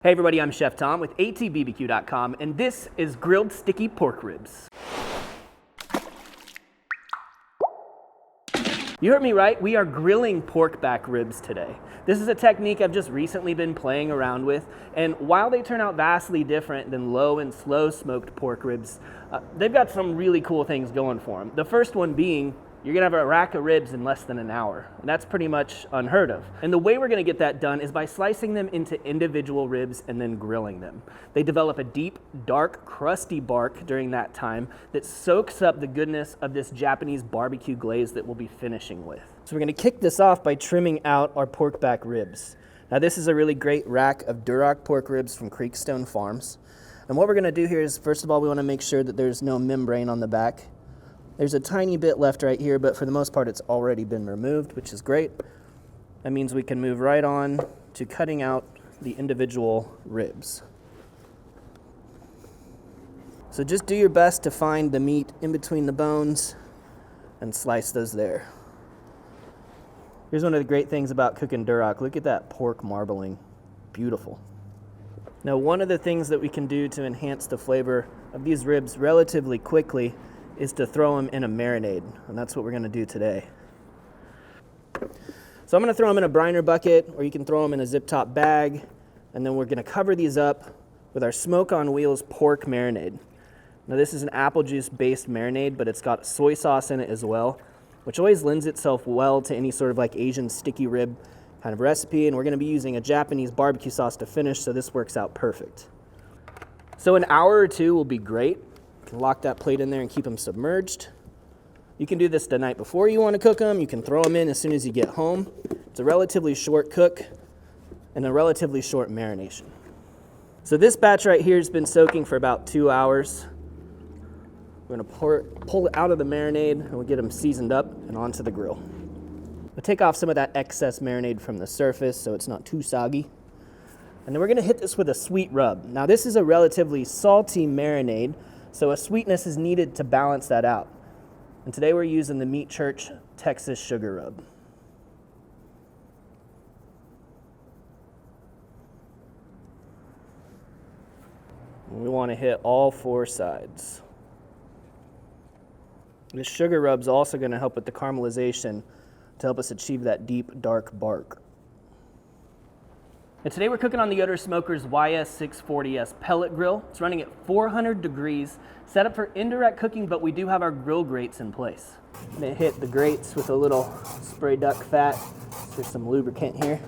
Hey everybody, I'm Chef Tom with atbbq.com, and this is grilled sticky pork ribs. You heard me right, we are grilling pork back ribs today. This is a technique I've just recently been playing around with, and while they turn out vastly different than low and slow smoked pork ribs, they've got some really cool things going for them. The first one being, you're gonna have a rack of ribs in less than an hour. And that's pretty much unheard of. And the way we're gonna get that done is by slicing them into individual ribs and then grilling them. They develop a deep, dark, crusty bark during that time that soaks up the goodness of this Japanese barbecue glaze that we'll be finishing with. So we're gonna kick this off by trimming out our pork back ribs. Now this is a really great rack of Duroc pork ribs from Creekstone Farms. And what we're gonna do here is, first of all, we wanna make sure that there's no membrane on the back. There's a tiny bit left right here, but for the most part it's already been removed, which is great. That means we can move right on to cutting out the individual ribs. So just do your best to find the meat in between the bones and slice those there. Here's one of the great things about cooking Duroc. Look at that pork marbling. Beautiful. Now, one of the things that we can do to enhance the flavor of these ribs relatively quickly is to throw them in a marinade, and that's what we're gonna do today. So I'm gonna throw them in a briner bucket, or you can throw them in a zip top bag, and then we're gonna cover these up with our Smoke on Wheels pork marinade. Now this is an apple juice based marinade, but it's got soy sauce in it as well, which always lends itself well to any sort of like Asian sticky rib kind of recipe, and we're gonna be using a Japanese barbecue sauce to finish, so this works out perfect. So an hour or two will be great. Lock that plate in there and keep them submerged. You can do this the night before you want to cook them. You can throw them in as soon as you get home. It's a relatively short cook and a relatively short marination. So this batch right here has been soaking for about 2 hours. We're going to pull it out of the marinade, and we'll get them seasoned up and onto the grill. We'll take off some of that excess marinade from the surface so it's not too soggy. And then we're going to hit this with a sweet rub. Now this is a relatively salty marinade, so a sweetness is needed to balance that out. And today we're using the Meat Church Texas Sugar Rub. And we want to hit all 4 sides. This sugar rub's also going to help with the caramelization to help us achieve that deep, dark bark. And today we're cooking on the Yoder Smokers YS640s pellet grill. It's running at 400 degrees, set up for indirect cooking, but we do have our grill grates in place. I'm gonna hit the grates with a little spray duck fat. There's some lubricant here.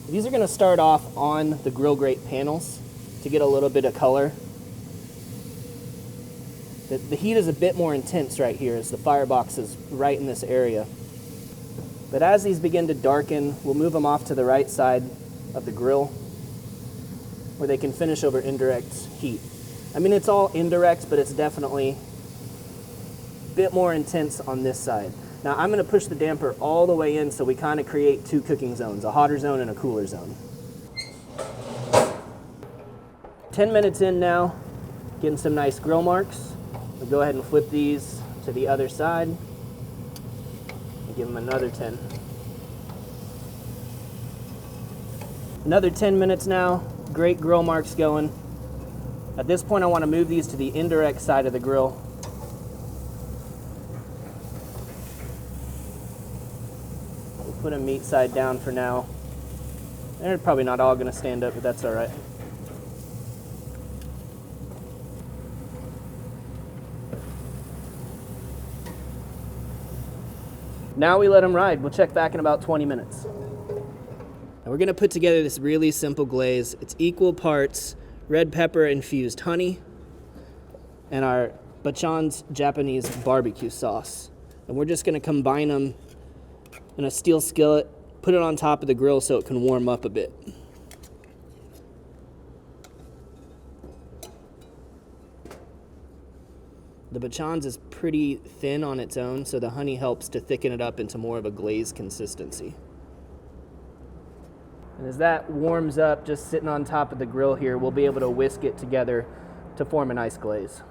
These are gonna start off on the grill grate panels to get a little bit of color. The heat is a bit more intense right here as the firebox is right in this area. But as these begin to darken, we'll move them off to the right side of the grill where they can finish over indirect heat. I mean, it's all indirect, but it's definitely a bit more intense on this side. Now I'm gonna push the damper all the way in so we kind of create 2 cooking zones, a hotter zone and a cooler zone. 10 minutes in now, getting some nice grill marks. We'll go ahead and flip these to the other side and give them another 10. Another 10 minutes now, great grill marks going. At this point I want to move these to the indirect side of the grill. We'll put them meat side down for now. They're probably not all going to stand up, but that's all right. Now we let them ride. We'll check back in about 20 minutes. Now we're gonna put together this really simple glaze. It's equal parts red pepper infused honey and our Bachan's Japanese barbecue sauce. And we're just gonna combine them in a steel skillet, put it on top of the grill so it can warm up a bit. The Bachan's is pretty thin on its own, so the honey helps to thicken it up into more of a glaze consistency. And as that warms up, just sitting on top of the grill here, we'll be able to whisk it together to form a nice glaze.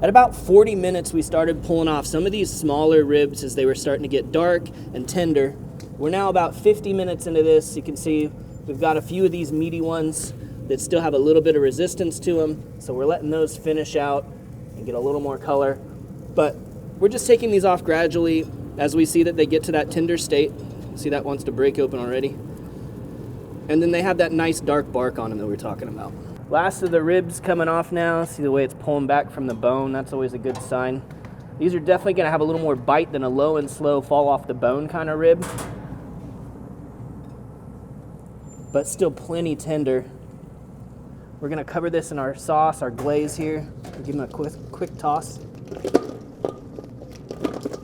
At about 40 minutes, we started pulling off some of these smaller ribs as they were starting to get dark and tender. We're now about 50 minutes into this. You can see we've got a few of these meaty ones that still have a little bit of resistance to them. So we're letting those finish out and get a little more color. But we're just taking these off gradually as we see that they get to that tender state. See, that wants to break open already. And then they have that nice dark bark on them that we were talking about. Last of the ribs coming off now. See the way it's pulling back from the bone? That's always a good sign. These are definitely gonna have a little more bite than a low and slow fall off the bone kind of rib. But still plenty tender. We're gonna cover this in our sauce, our glaze here. Give them a quick toss.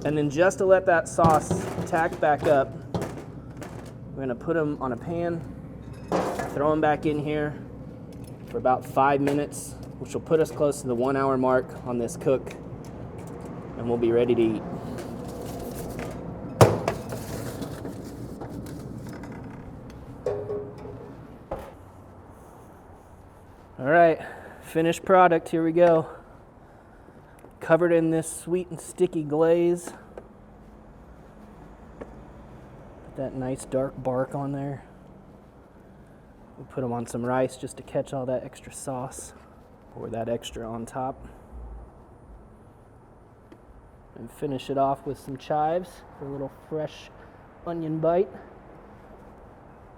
And then just to let that sauce tack back up, we're gonna put them on a pan, throw them back in here for about 5 minutes, which will put us close to the 1 hour mark on this cook, and we'll be ready to eat. All right, finished product, here we go. Covered in this sweet and sticky glaze. Put that nice dark bark on there. We'll put them on some rice just to catch all that extra sauce, or that extra on top. And finish it off with some chives for a little fresh onion bite.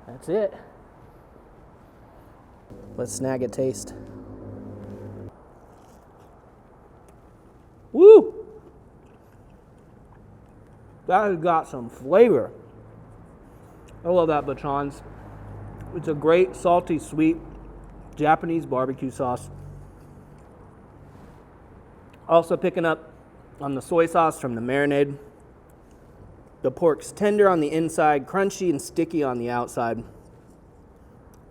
That's it. Let's snag a taste. Woo! That has got some flavor. I love that batons. It's a great salty, sweet Japanese barbecue sauce. Also picking up on the soy sauce from the marinade. The pork's tender on the inside, crunchy and sticky on the outside.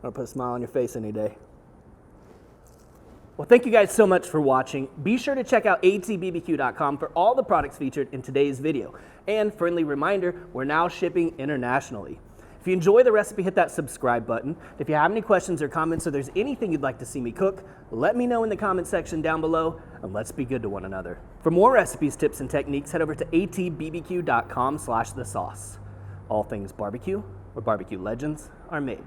I'll put a smile on your face any day. Well, thank you guys so much for watching. Be sure to check out atbbq.com for all the products featured in today's video. And friendly reminder, we're now shipping internationally. If you enjoy the recipe, hit that subscribe button. If you have any questions or comments, or there's anything you'd like to see me cook, let me know in the comment section down below, and let's be good to one another. For more recipes, tips, and techniques, head over to atbbq.com/thesauce. All things barbecue, where barbecue legends are made.